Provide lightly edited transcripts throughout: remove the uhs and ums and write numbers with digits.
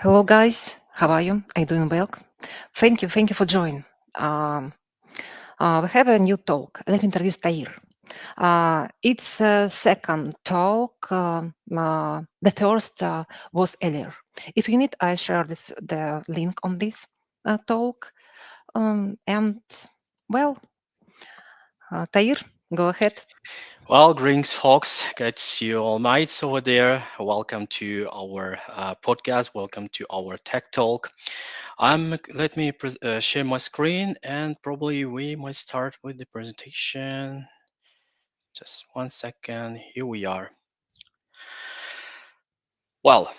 Hello, guys. How are you? Are you doing well? Thank you for joining. Um, we have a new talk. Let me introduce Tahir. It's a second talk. The first was earlier. If you need, I share the link on this talk. And well, Tahir, go ahead. Well, greetings, folks. Good to see you all mates over there. Welcome to our podcast. Welcome to our tech talk. Let me share my screen, and probably we might start with the presentation. Just 1 second. Here we are. Well,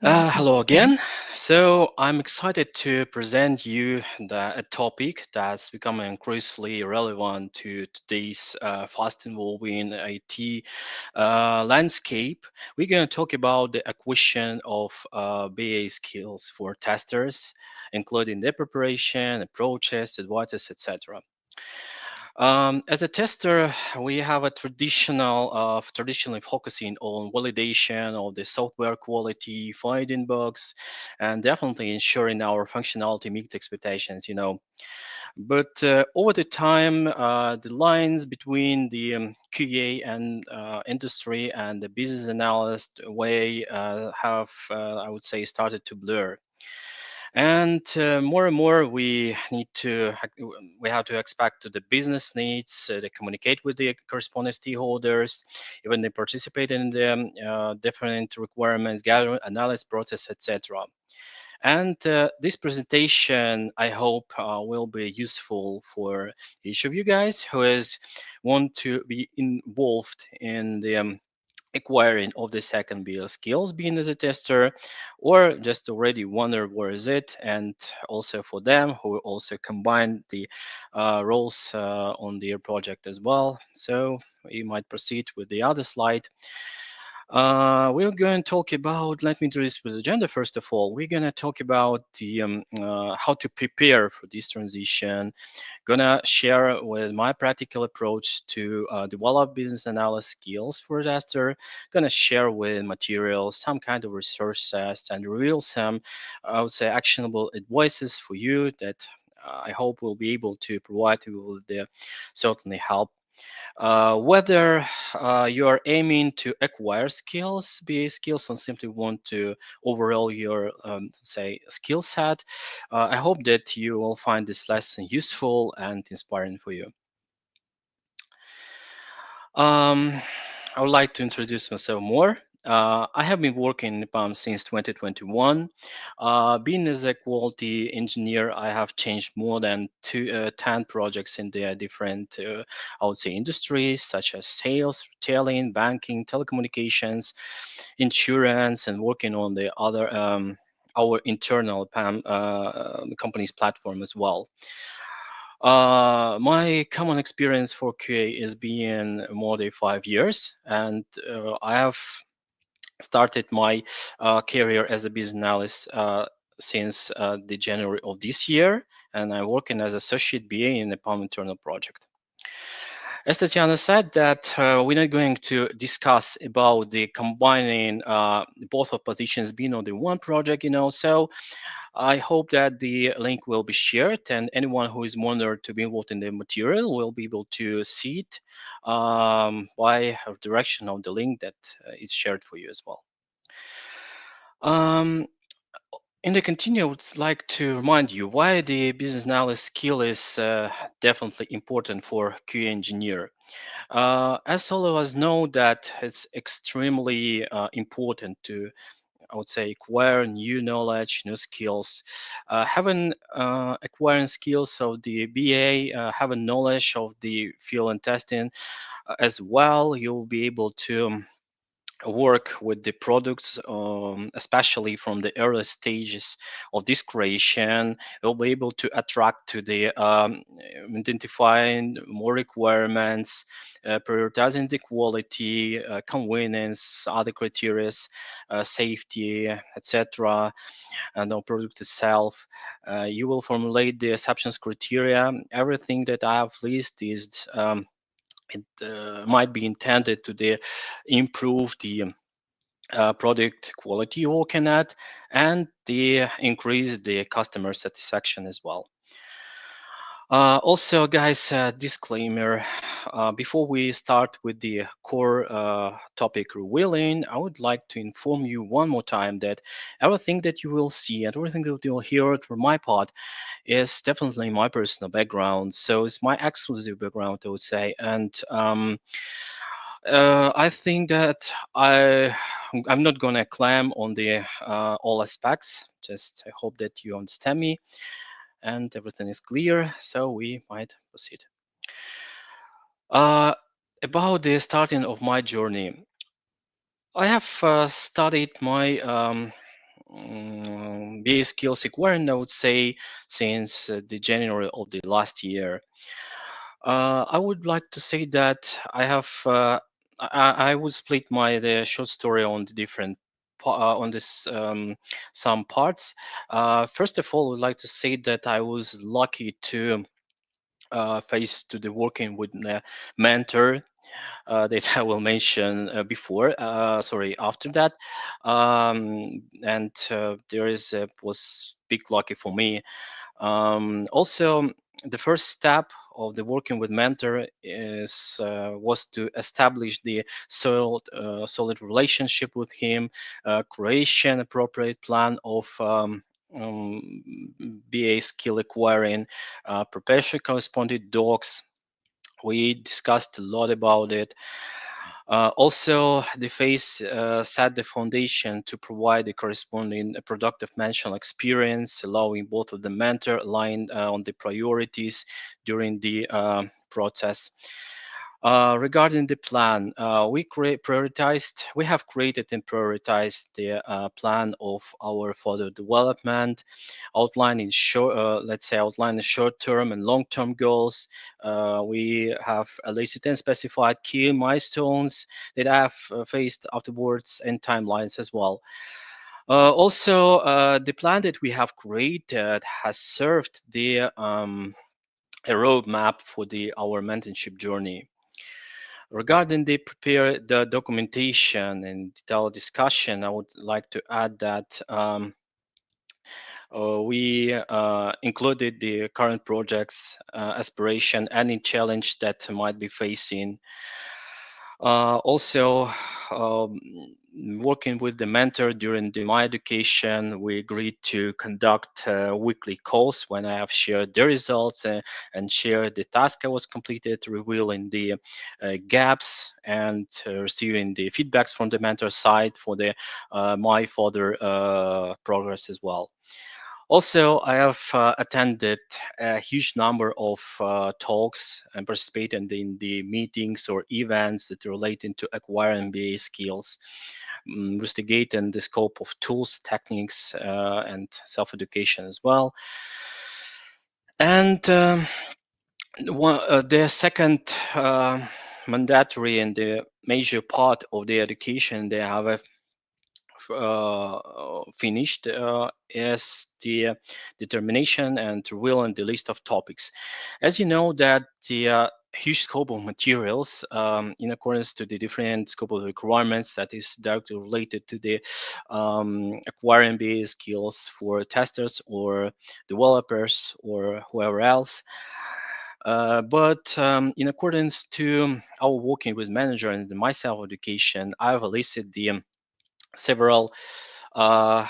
hello Mhm. again. So I'm excited to present you a topic that's becoming increasingly relevant to today's fast evolving IT landscape. We're going to talk about the acquisition of BA skills for testers, including their preparation, approaches, advices, etc. As a tester, we have a traditionally focusing on validation of the software quality, finding bugs, and definitely ensuring our functionality meets expectations. But over the time, the lines between the QA and industry and the business analyst way have, I would say, started to blur. And more and more, we have to expect to the business needs, they communicate with the corresponding stakeholders, even they participate in the different requirements, gather, analysis process, etc. And this presentation, I hope, will be useful for each of you guys who is want to be involved in the acquiring of the second BL skills being as a tester, or just already wonder where is it, and also for them who also combine the roles on their project as well. So we might proceed with the other slide. We're going to talk about, let me introduce with the agenda first of all. We're going to talk about the how to prepare for this transition. Gonna share with my practical approach to develop business analysis skills for tester. Gonna share with materials some kind of research test and reveal some, I would say, actionable advices for you that I hope will be able to provide you with the certainly help. Whether you are aiming to acquire skills, be skills, or simply want to overall your say skill set, I hope that you will find this lesson useful and inspiring for you. Um, I would like to introduce myself more. I have been working in Nepal since 2021. Being as a quality engineer, I have changed more than 10 projects in the different, I would say, industries such as sales, retailing, banking, telecommunications, insurance, and working on the other our internal PAM company's platform as well. My common experience for QA is being more than 5 years, and I have started my career as a business analyst since the January of this year, and I'm working as associate BA in the Palm Internal project. As Tatiana said, that we're not going to discuss about the combining both of positions being on the one project, so I hope that the link will be shared and anyone who is wondering to be involved in the material will be able to see it by direction of the link that is shared for you as well. Um, in the continue, I would like to remind you why the business analyst skill is definitely important for QA engineer. As all of us know that it's extremely important to, I would say, acquire new knowledge, new skills. Having acquiring skills of the BA, having knowledge of the field and testing as well, you'll be able to work with the products, especially from the early stages of this creation. You'll be able to attract to the identifying more requirements, prioritizing the quality, convenience, other criteria, safety, etc., and the product itself. You will formulate the acceptance criteria. Everything that I have listed is it might be intended to improve the product quality you're working at, and the increase the customer satisfaction as well. Also, guys, disclaimer, before we start with the core topic revealing, I would like to inform you one more time that everything that you will see and everything that you'll hear from my part is definitely my personal background. So it's my exclusive background, I would say. And I think that I'm not gonna claim on the all aspects. Just I hope that you understand me and everything is clear. So we might proceed. Uh, about the starting of my journey, I have studied my BA skills acquiring, I would say, since the January of the last year. I would like to say that I have I would split my the short story on the different on this some parts. First of all, I would like to say that I was lucky to face to the working with a mentor that I will mention before. Sorry, after that, and there is was big lucky for me. Also, the first step of the working with mentor is was to establish the solid relationship with him, creation appropriate plan of BA skill acquiring, prepare corresponding docs. We discussed a lot about it. Also, the phase set the foundation to provide the corresponding productive mental experience, allowing both of the mentor align on the priorities during the process. Regarding the plan, we have created and prioritized the plan of our further development, outlining outline the short-term and long-term goals. We have listed and specified key milestones that I have faced afterwards and timelines as well. Also, the plan that we have created has served a roadmap for our mentorship journey. Regarding the documentation and detailed discussion, I would like to add that we included the current projects, aspiration, any challenge that might be facing. Also, um, working with the mentor during my education, we agreed to conduct weekly calls when I have shared the results and share the task I was completed, revealing the gaps and receiving the feedbacks from the mentor side for the my further progress as well. Also, I have attended a huge number of talks and participated in the meetings or events that relate to acquiring MBA skills, investigating the scope of tools, techniques, and self-education as well. And the second mandatory and the major part of the education they have finished is the determination and reveal and the list of topics. As you know that the huge scope of materials in accordance to the different scope of requirements that is directly related to the acquiring BA skills for testers or developers or whoever else. But in accordance to our working with manager and my self-education, I've listed the several uh,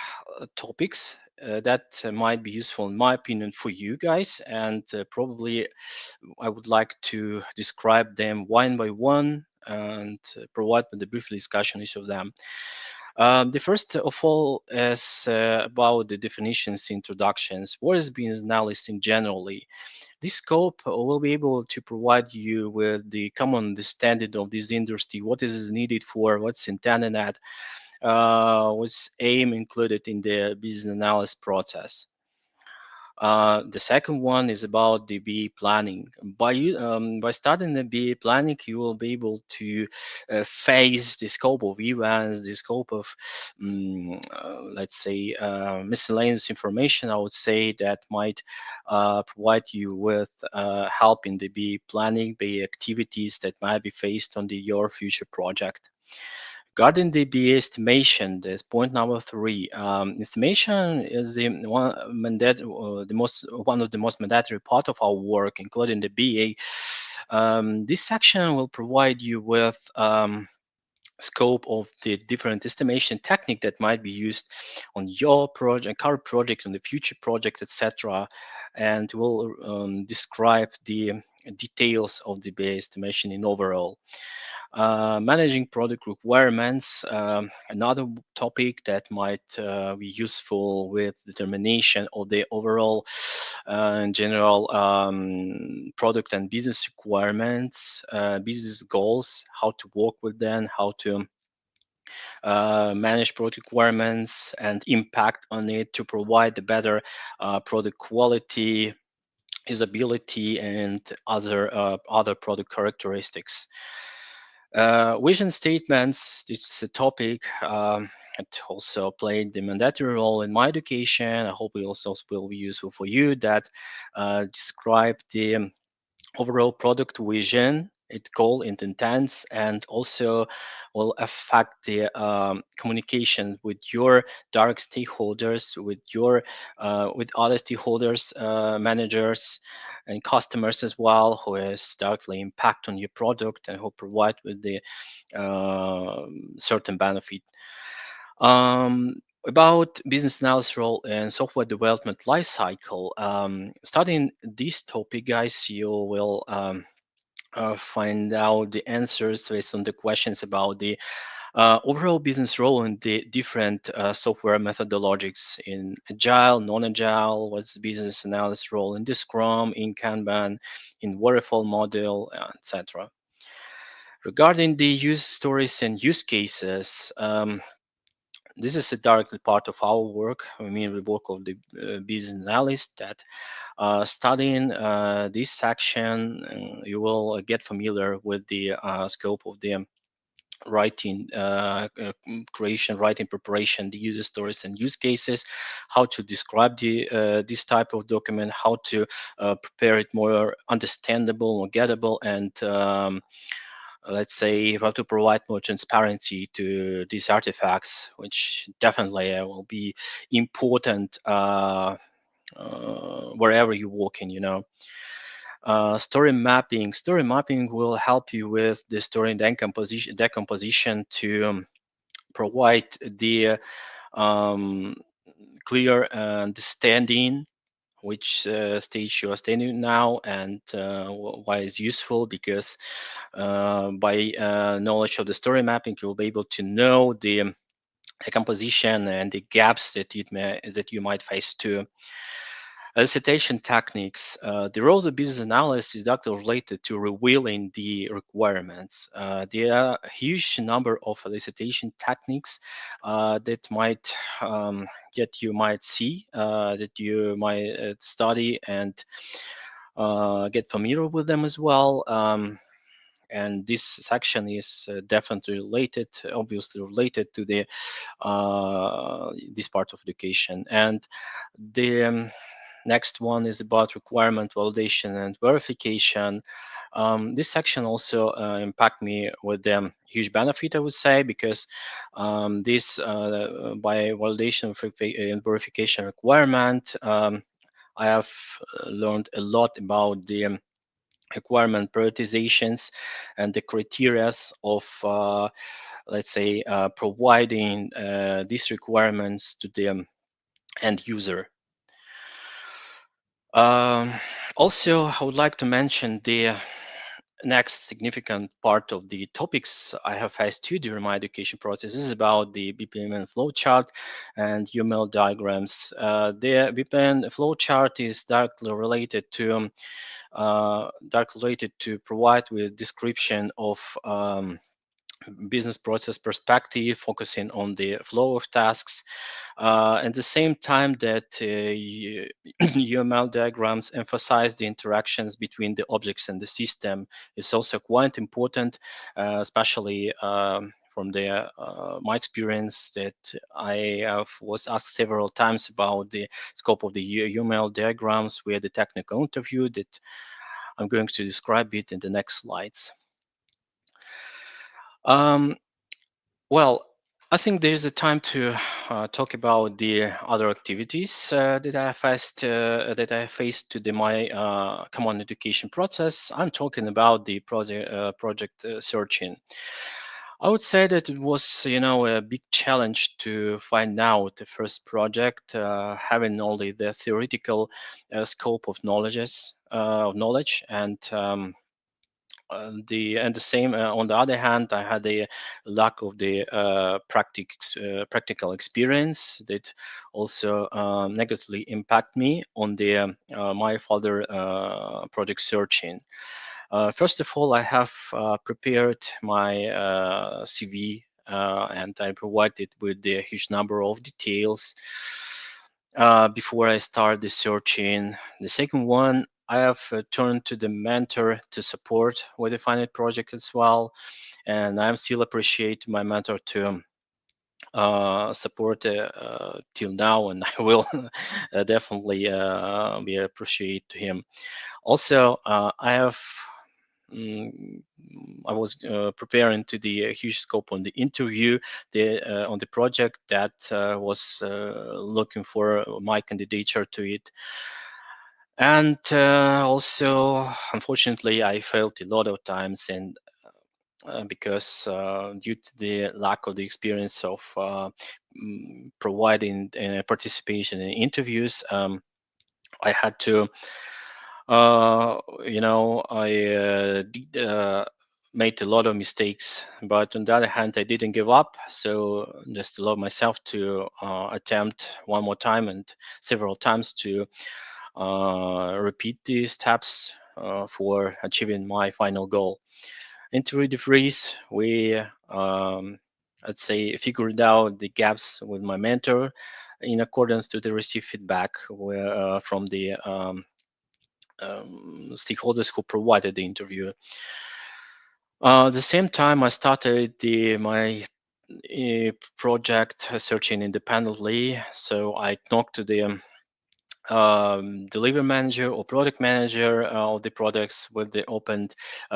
topics that might be useful, in my opinion, for you guys. And probably I would like to describe them one by one and provide with a brief discussion each of them. The first of all is about the definitions, introductions. What is business analysis in generally? This scope will be able to provide you with the common understanding of this industry, what is needed for, what's intended at, was aim included in the business analysis process. The second one is about the BA planning. By starting the BA planning, you will be able to face the scope of events, the scope of, let's say, miscellaneous information. I would say that might provide you with help in the BA planning, BA activities that might be faced on your future project. Regarding the BA estimation, there's point number three. Estimation is one of the most mandatory part of our work, including the BA. This section will provide you with scope of the different estimation technique that might be used on your project, current project, on the future project, etc., and will describe the details of the BA estimation in overall. Managing product requirements, another topic that might be useful with determination of the overall general product and business requirements, business goals, how to work with them, how to manage product requirements and impact on it to provide a better product quality, usability, and other product characteristics. Vision statements, this is a topic it also played the mandatory role in my education. I hope it also will be useful for you, that describe the overall product vision, its goal, its intents, and also will affect the communication with your direct stakeholders, with other stakeholders, managers, and customers as well, who is directly impact on your product and who provide with the certain benefit. About business analysis role and software development lifecycle. Studying this topic, guys, you will find out the answers based on the questions about the overall business role and the different software methodologies in agile, non-agile, what's business analysis role in the Scrum, in Kanban, in waterfall model, etc. Regarding the use stories and use cases, this is a directly part of our work. I mean, the work of the business analyst, that studying this section, you will get familiar with the scope of the writing creation, writing preparation, the user stories and use cases, how to describe this type of document, how to prepare it more understandable, more gettable, and let's say how to provide more transparency to these artifacts, which definitely will be important wherever you walk in, story mapping. Story mapping will help you with the story decomposition to provide the um, clear understanding which stage you are standing now, and why it's useful, because by knowledge of the story mapping, you'll be able to know the composition and the gaps that you might face too. Elicitation techniques. The role of the business analyst is directly related to revealing the requirements. There are a huge number of elicitation techniques that might that you might see, that you might study and get familiar with them as well. And this section is definitely related, obviously related to the this part of education. And the next one is about requirement validation and verification. This section also impact me with a huge benefit, I would say, because this by validation and verification requirement, I have learned a lot about the requirement prioritizations and the criteria of let's say providing these requirements to the end user. Um, Also, I would like to mention the next significant part of the topics I have faced too during my education process. This is about the BPMN flowchart and UML diagrams. The BPMN flowchart is directly related to provide with description of business process perspective, focusing on the flow of tasks. At the same time that UML diagrams emphasize the interactions between the objects and the system, is also quite important, especially from my experience, that I was asked several times about the scope of the UML diagrams where the technical interview, that I'm going to describe it in the next slides. Um, Well, I think there's a time to talk about the other activities that I faced to my common education process. I'm talking about the project searching. I would say that it was, a big challenge to find out the first project, having only the theoretical scope of knowledge, and the same on the other hand, I had a lack of the practical experience that also negatively impact me on the my further project searching. First of all, I have prepared my CV, and I provided with the huge number of details before I start the searching. The second one, I have turned to the mentor to support with the final project as well, and I still appreciate my mentor to support till now, and I will definitely be appreciate him. Also, mm, I was preparing to the huge scope on the interview, on the project that was looking for my candidature to it. And also, unfortunately, I failed a lot of times, and because due to the lack of the experience of providing participation in interviews, I had to, I did, made a lot of mistakes. But on the other hand, I didn't give up, so just allowed myself to attempt one more time and several times to repeat these steps for achieving my final goal. In Theory de Vries, we, let's say, figured out the gaps with my mentor in accordance to the received feedback from the stakeholders who provided the interview. At the same time, I started my project searching independently. So I talked to the delivery manager or product manager of the products with the open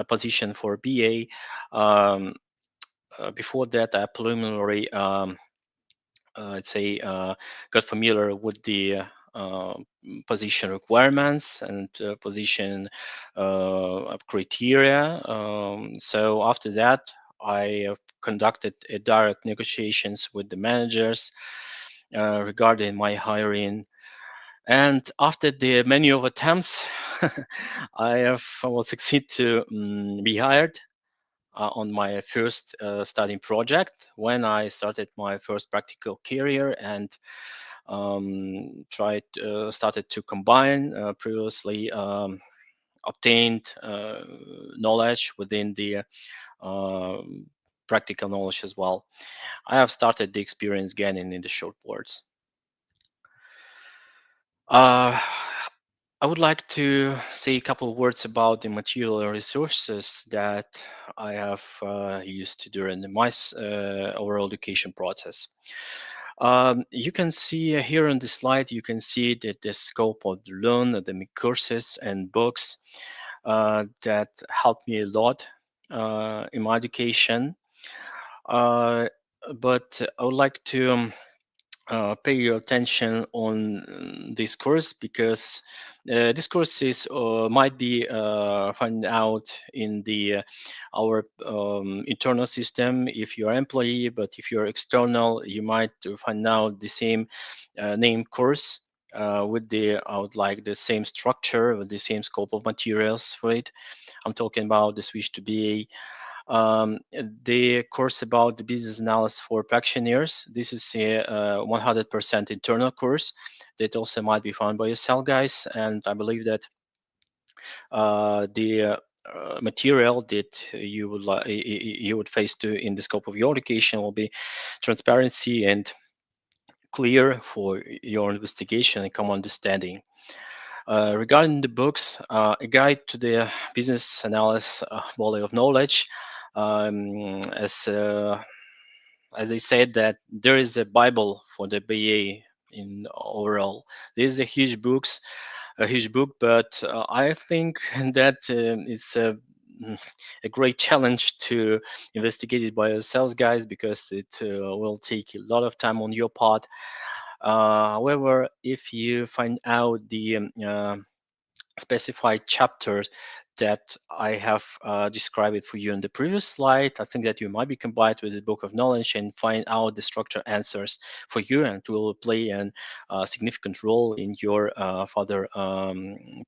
position for BA. Before that, I preliminary, let's say, got familiar with the uh, position requirements and position criteria. So after that, I conducted a direct negotiations with the managers regarding my hiring. And after the many of attempts, I will succeed to be hired on my first studying project when I started my first practical career, and started to combine previously obtained knowledge within the um practical knowledge as well. I have started the experience gaining in the short words. Uh, I would like to say a couple of words about the material and resources that I have used during my overall education process. You can see here on the slide, you can see that the scope of the learn, the courses and books that helped me a lot in my education. Uh, but I would like to pay your attention on this course, because this course is might be find out in the our internal system if you're employee, but if you're external, you might find out the same name course with the I would like the same structure with the same scope of materials for it. I'm talking about the switch to BA, the course about the business analysis for practitioners. This is a 100% internal course that also might be found by yourself, guys. And I believe that the material that you would face to in the scope of your education will be transparency and clear for your investigation and common understanding. Regarding the books, a guide to the business analysis body of knowledge, um, as uh, as I said, that there is a Bible for the BA in overall. This is a huge book, but I think that it's a great challenge to investigate it by yourselves, guys, because it will take a lot of time on your part. However, if you find out the specified chapters that I have described it for you in the previous slide, I think that you might be combined with the book of knowledge and find out the structured answers for you, and it will play an significant role in your further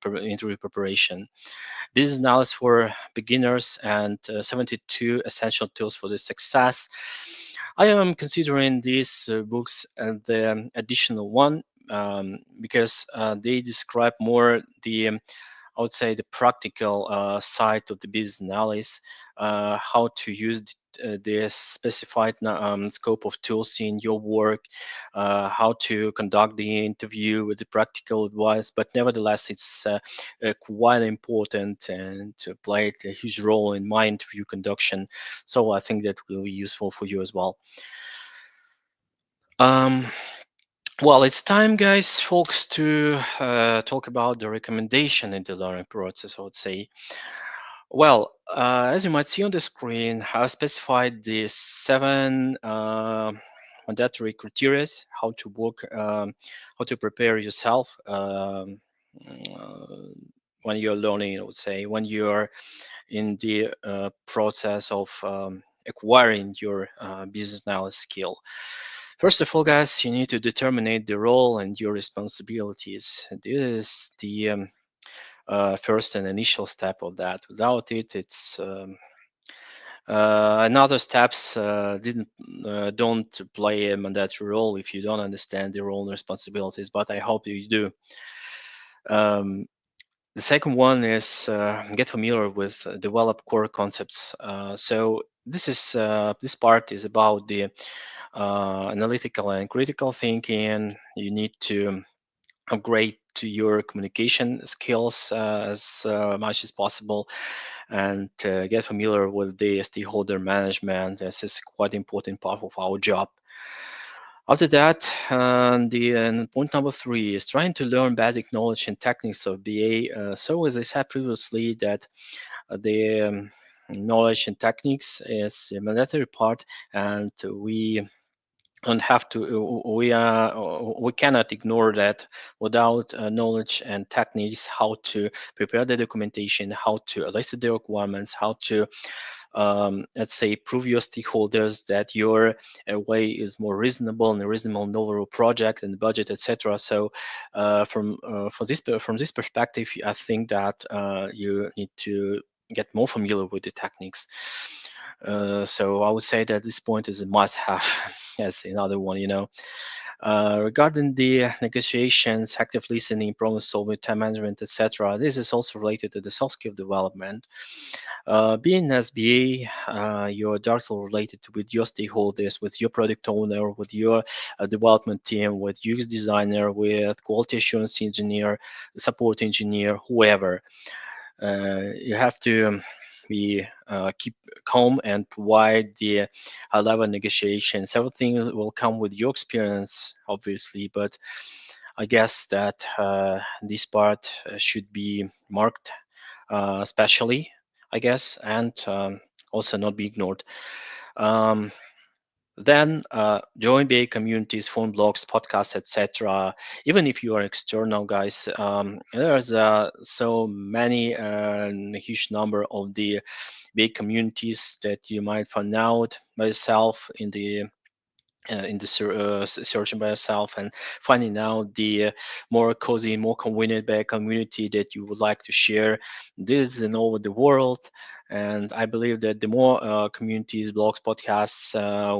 interview preparation. Business analysis for beginners and 72 essential tools for the success. I am considering these books and the additional one because they describe more the I would say the practical side of the business analysis, how to use the specified scope of tools in your work, how to conduct the interview with the practical advice. But nevertheless, it's quite important and played a huge role in my interview conduction. So I think that will be useful for you as well. Um, well, it's time, guys, folks, to talk about the recommendation in the learning process, I would say. Well, as you might see on the screen, I specified the seven mandatory criteria how to work, how to prepare yourself uh, when you're learning, I would say, when you're in the process of acquiring your business analysis skill. First of all, guys, you need to determine the role and your responsibilities. This is the first and initial step of that. Without it, it's another steps didn't don't play a mandatory role if you don't understand the role and responsibilities. But I hope you do. Um, the second one is get familiar with develop core concepts. So this part is about the analytical and critical thinking. You need to upgrade to your communication skills as much as possible, and get familiar with the stakeholder management. This is quite important part of our job. After that, the point number three is trying to learn basic knowledge and techniques of BA. So as I said previously, that the knowledge and techniques is a mandatory part, and we don't have to we cannot ignore that. Without knowledge and techniques, how to prepare the documentation, how to elicit the requirements, how to let's say prove your stakeholders that your way is more reasonable and a reasonable novel project and budget, etc. So from this perspective, I think that you need to get more familiar with the techniques. So I would say that this point is a must-have. Yes, another one, regarding the negotiations, active listening, problem solving, time management, etc. This is also related to the soft skill development. Being as BA, you're directly related with your stakeholders, with your product owner, with your development team, with UX designer, with quality assurance engineer, support engineer, whoever. You have to be keep calm and provide the high level negotiation. Several things will come with your experience, obviously, but I guess that this part should be marked especially, I guess, and also not be ignored. Um, then join BA communities, phone blogs, podcasts, etc. Even if you are external, guys, there's so many a huge number of the big communities that you might find out by yourself in the searching by yourself and finding out the more cozy, more convenient by community that you would like to share. This is in all over the world, and I believe that the more communities, blogs, podcasts,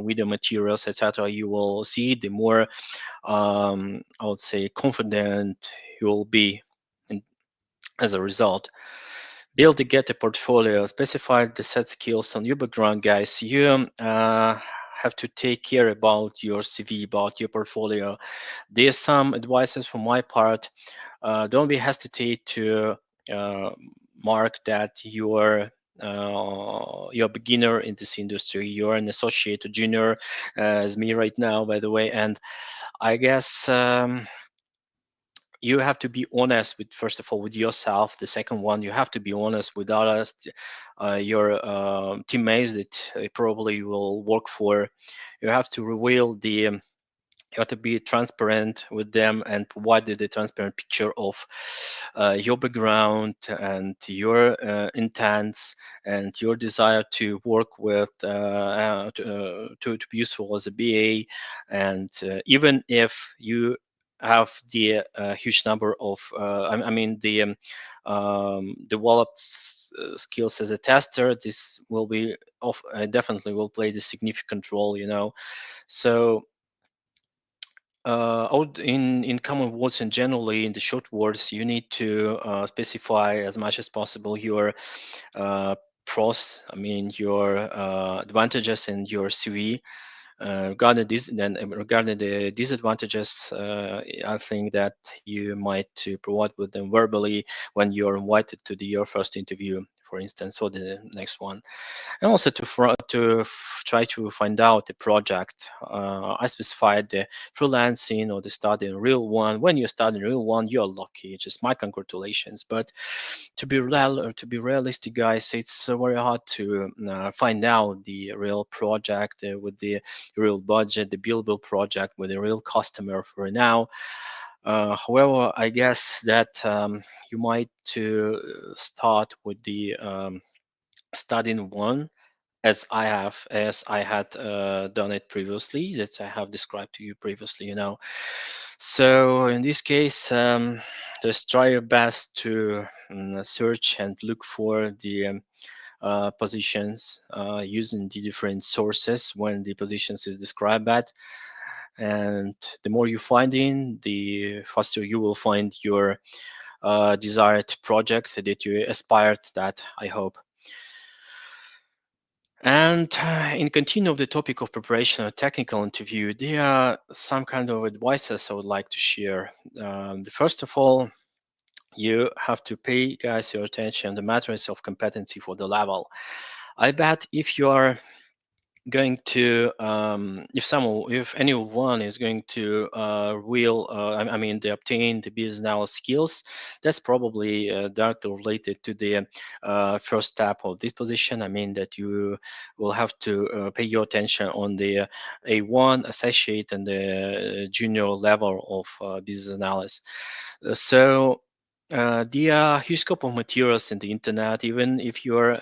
video materials, etc., you will see, the more I would say confident you will be in, as a result. Build to get a portfolio, specify the set skills on your background, guys. You have to take care about your CV, about your portfolio. There's some advices from my part. Don't be hesitate to uh, mark that you're a beginner in this industry. You're an associate or junior, as me right now, by the way. And I guess you have to be honest with, first of all, with yourself. The second one, you have to be honest with others, your teammates that probably will work for. You have to reveal the you have to be transparent with them and provide the transparent picture of your background and your intents and your desire to work with to be useful as a BA. And even if you have the huge number of I mean the developed skills as a tester, this will be of definitely will play the significant role, so in common words and generally in the short words, you need to specify as much as possible your pros, I mean your advantages in your CV. Regarding the disadvantages, I think that you might to provide with them verbally when you're invited to your first interview, for instance, or the next one. And also try to find out the project. I specified the freelancing or the study in real one. When you start in real one, you're lucky. Just my congratulations. But to be realistic, guys, it's very hard to find out the real project with the real budget, the billable project with a real customer for now. However, I guess that you might to start with the studying one, as I had done it previously, that I have described to you previously. So in this case, just try your best to search and look for the positions using the different sources when the positions is described at. And the more you find in, the faster you will find your desired project that you aspired, that I hope. And in continue of the topic of preparation or technical interview, there are some kind of advices I would like to share. The first of all, you have to pay, guys, your attention the matters of competency for the level. I bet if you are going to if anyone is going to I mean they obtain the business analysis skills, that's probably directly related to the first step of this position. I mean that you will have to pay your attention on the A1 associate and the junior level of business analysis. So there are huge scope of materials in the internet, even if you're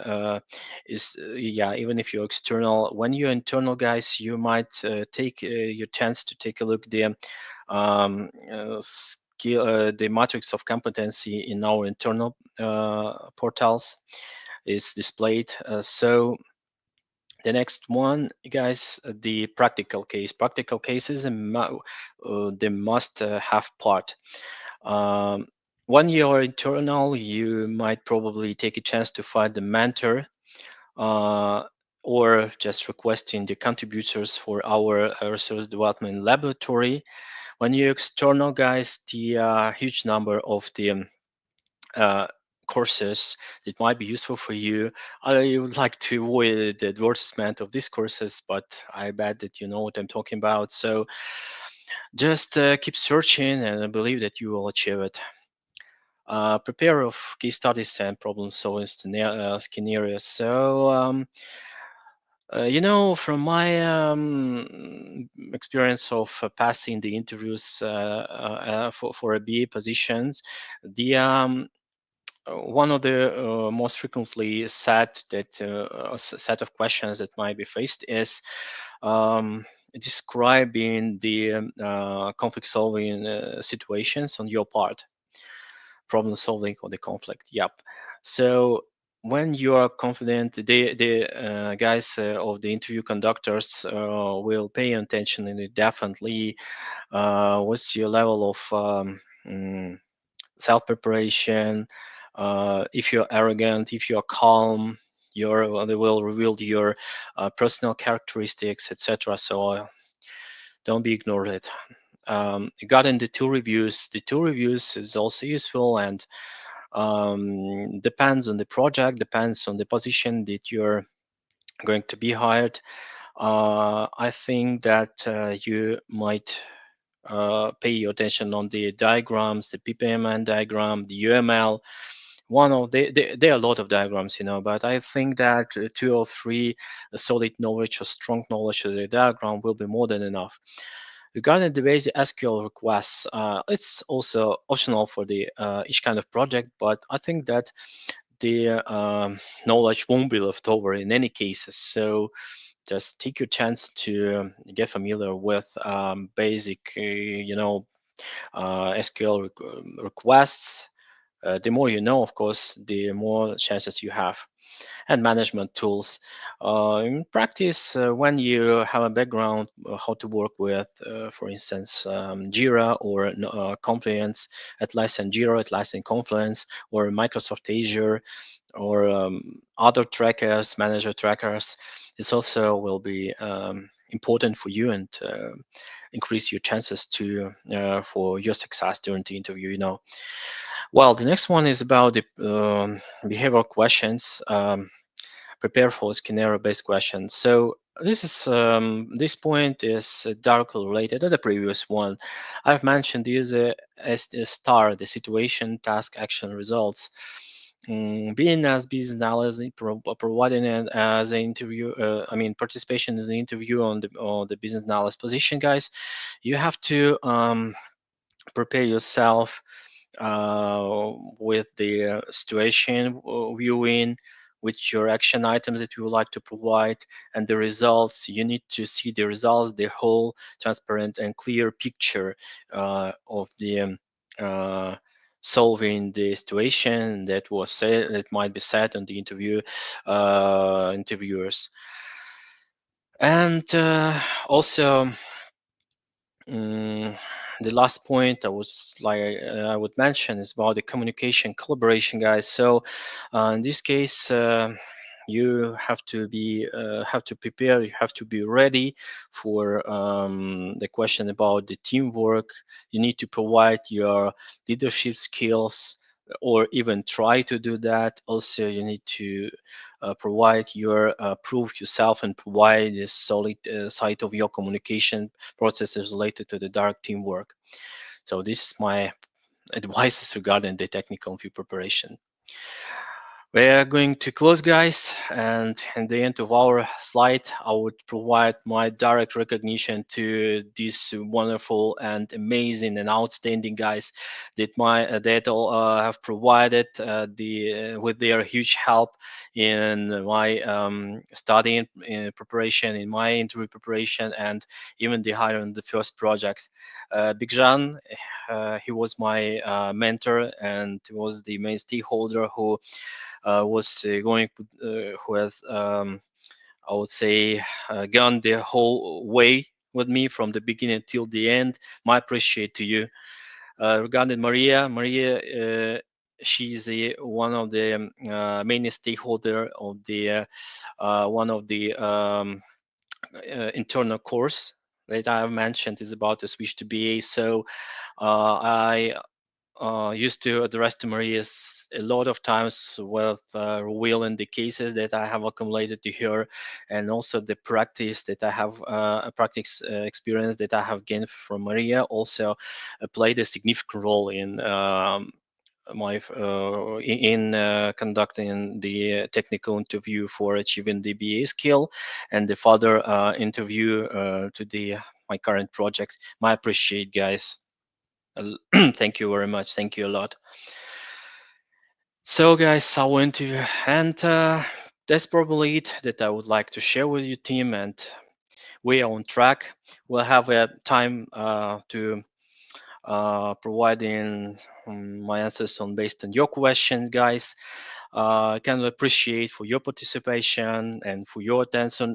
even if you're external. When you're internal, guys, you might take your chance to take a look the skill the matrix of competency in our internal portals is displayed. So the next one, guys, the practical case. Practical cases the must have part. um, when you're internal, you might probably take a chance to find the mentor, uh, or just requesting the contributors for our resource development laboratory. When you're external, guys, the huge number of the uh, courses that might be useful for you. I would like to avoid the advertisement of these courses, but I bet that you know what I'm talking about. So just keep searching, and I believe that you will achieve it. Prepare of case studies and problem solving scenarios. So from my experience of passing the interviews for a BA positions, the one of the most frequently set of questions that might be faced is describing the conflict solving situations on your part, problem solving or the conflict. Yep. So when you are confident, the guys of the interview conductors will pay attention, and it definitely what's your level of self preparation. If you're arrogant, if you're calm, they will reveal your personal characteristics, etc. So don't be ignored it. Regarding the two reviews is also useful, and depends on the project, depends on the position that you're going to be hired. I think that you might pay your attention on the diagrams, the PPMN diagram, the UML. One of there are a lot of diagrams, but I think that two or three solid knowledge or strong knowledge of the diagram will be more than enough. Regarding the basic SQL requests, it's also optional for the each kind of project, but I think that the knowledge won't be left over in any cases. So just take your chance to get familiar with basic, SQL requests. The more you know, of course, the more chances you have. And management tools. In practice, when you have a background how to work with, for instance, Jira or Confluence, Atlassian Jira, Atlassian Confluence, or Microsoft Azure, or other trackers, manager trackers, this also will be important for you and increase your chances to for your success during the interview. Well, the next one is about the behavioral questions. Prepare for scenario-based questions. So this point is directly related to the previous one. I've mentioned these as the STAR, the situation, task, action, results. Being as business analyst, providing it as an interview, participation in the interview on the business analyst position, guys, you have to prepare yourself with the situation viewing, with your action items that you would like to provide, and the results. You need to see the results, the whole transparent and clear picture of the solving the situation that was said, that might be said on the interviewers. And also, the last point I would mention is about the communication collaboration, guys. So in this case, you have to prepare, you have to be ready for the question about the teamwork. You need to provide your leadership skills, or even try to do that. Also, you need to provide your proof yourself and provide this solid side of your communication processes related to the direct teamwork. So this is my advice regarding the technical interview preparation. We're going to close, guys, and at the end of our slide, I would provide my direct recognition to these wonderful and amazing and outstanding guys that all have provided with their huge help in my studying preparation, in my interview preparation, and even the hiring the first project. Big Jan, he was my mentor and was the main stakeholder who was going, who has, I would say, gone the whole way with me from the beginning till the end. My appreciate to you. Regarding Maria, she's one of the main stakeholder of the one of the internal course that I have mentioned is about to switch to BA. So I used to address to Maria a lot of times with revealing the cases that I have accumulated to her, and also the practice that I have, practice experience that I have gained from Maria also played a significant role in my in conducting the technical interview for achieving the BA skill, and the further interview to the my current project. My appreciate, guys. Thank you very much. Thank you a lot. So, guys, I want to, and that's probably it that I would like to share with you, team. And we are on track. We'll have a time to providing my answers on based on your questions, guys. I can appreciate for your participation and for your attention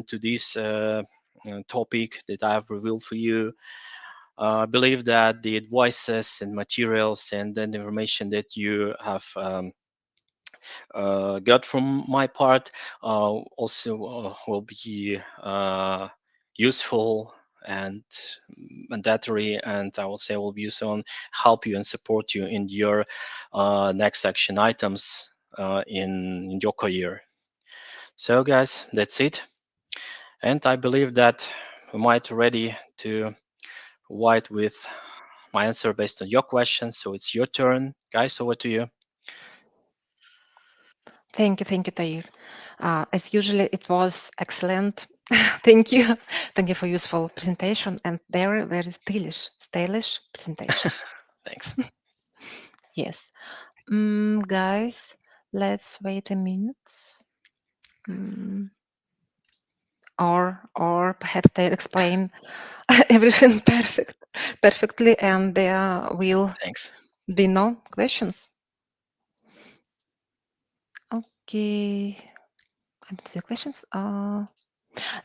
to this topic that I have revealed for you. I believe that the advices and materials and the information that you have got from my part also will be useful and mandatory, and I will say will be useful and help you and support you in your next action items in your career. So, guys, that's it. And I believe that we might ready to write with my answer based on your question. So it's your turn, guys. Over to you. Thank you, Tahir. As usually, it was excellent. Thank you. Thank you for useful presentation and very stylish presentation. Thanks. Yes. Guys, let's wait a minute. Mm, or perhaps they explain everything perfectly, and there will Thanks. be no questions. Okay. I don't see questions.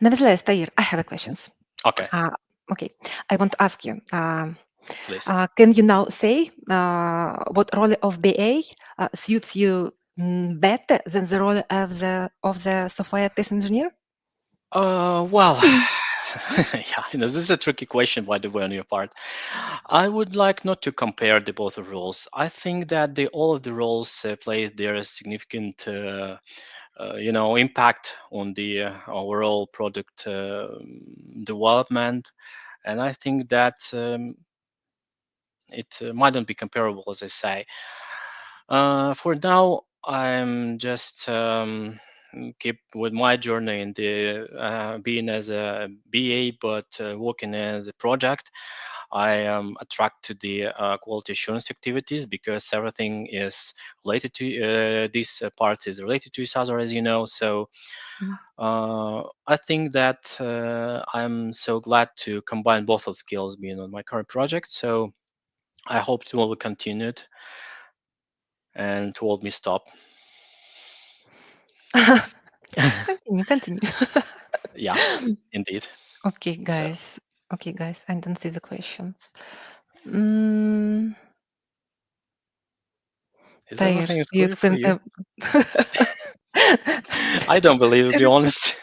Nevertheless, Tahir, I have a questions. Okay, Uh, okay, I want to ask you. please. Can you now say what role of BA suits you better than the role of the software test engineer? Well, yeah, this is a tricky question, by the way, on your part. I would like not to compare the both of roles. I think that all of the roles play their significant, impact on the overall product development, and I think that it might not be comparable, as I say. For now, I'm just keep with my journey in the being as a BA, but working as a project. I am attracted to the quality assurance activities because everything is related to these parts is related to each other, as you know. So Mm. I think that I'm so glad to combine both of skills being on my current project. So I hope it will be continued and told me stop. Continue. Yeah, indeed. Okay, So guys. Okay, guys. I don't see the questions. Mm, is Tahir, everything is you clear for explain. you? I don't believe, to be honest.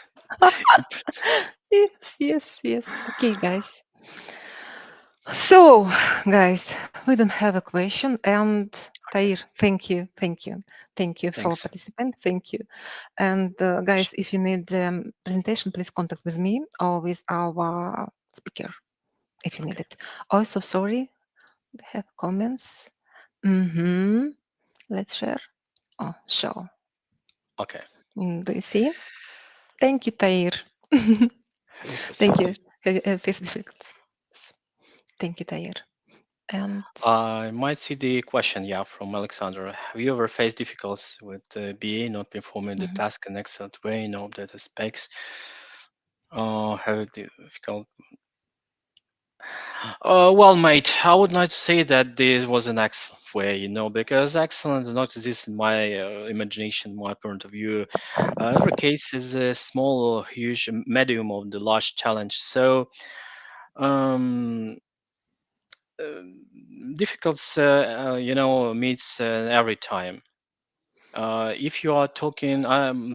Yes. Okay, guys. So, guys, we don't have a question. And Okay, Tahir, thank you for thanks. participant. Thank you. And guys, if you need presentation, please contact with me or with our speaker if you need Okay, it. Also, sorry, we have comments. Mm-hmm. Let's share. Oh, show. okay. Do you see? Thank you, Tahir. Hey, Thank you. facilities. Face defects. Thank you, Tahir. And I might see the question, yeah, from Alexander. Have you ever faced difficulties with BA not performing the mhm. task in excellent way, no data specs? Have it difficult? Well, mate, I would like to say that this was an excellent way, because excellence does not exist in my imagination, my point of view. Every case is a small or huge medium of the large challenge. So, um, difficult, meets every time. If you are talking,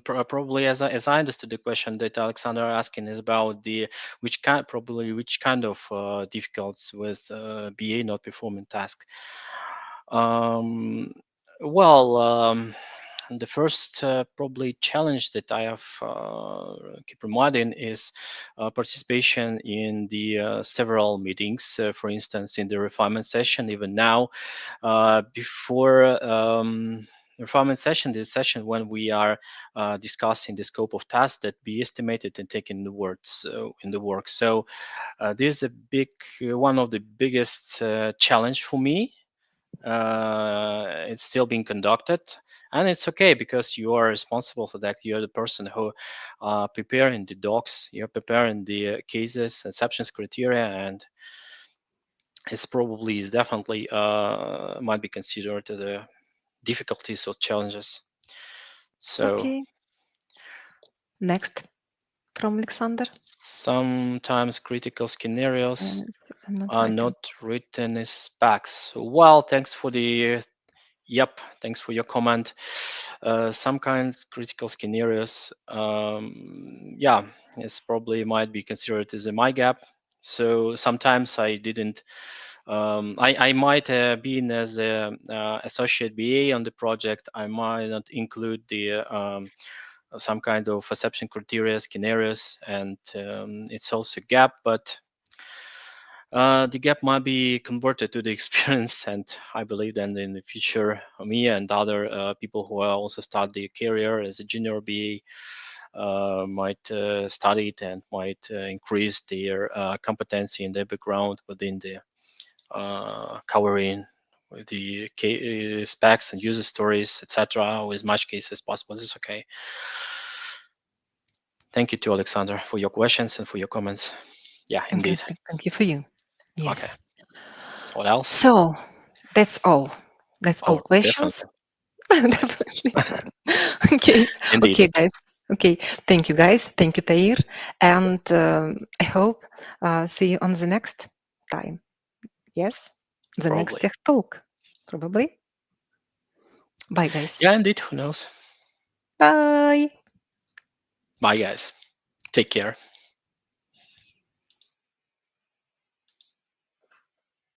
probably as I understood the question that Alexander asking is about the which kind of difficulties with BA not performing task. Um, well, the first probably challenge that I have keep reminding is participation in the several meetings. For instance, in the refinement session, even now, before. Refinement session, this session when we are discussing the scope of tasks that be estimated and taken in the words in the work. So this is a big one of the biggest challenge for me. It's still being conducted, and it's okay because you are responsible for that. You're the person who preparing the docs, you're preparing the cases, exceptions criteria, and it's probably is definitely might be considered as a difficulties or challenges. So Okay, next from Alexander. sometimes critical scenarios Yes, I'm not are writing. not written as specs. Well, thanks for the yep, thanks for your comment. Some kind of critical scenarios, yeah, it's probably might be considered as a my gap. So sometimes I didn't. I might be in as a associate BA on the project. I might not include the some kind of perception criteria, scenarios, and it's also gap, but the gap might be converted to the experience. And I believe that in the future, me and other people who are also start their career as a junior BA might study it and might increase their competency in their background within the covering with the specs and user stories, etc., with as much cases as possible. This is okay. Thank you to Alexander for your questions and for your comments. Yeah, Thank you. indeed. Thank you for you. Okay. Yes. What else? So that's all. That's all Oh, questions. definitely. Definitely. Okay. Indeed. Okay, guys. Okay. Thank you, guys. Thank you, Tair. And I hope see you on the next time. Yes, the next Probably. tech talk, probably. Bye, guys. Yeah, indeed. Who knows? Bye. Bye, guys. Take care.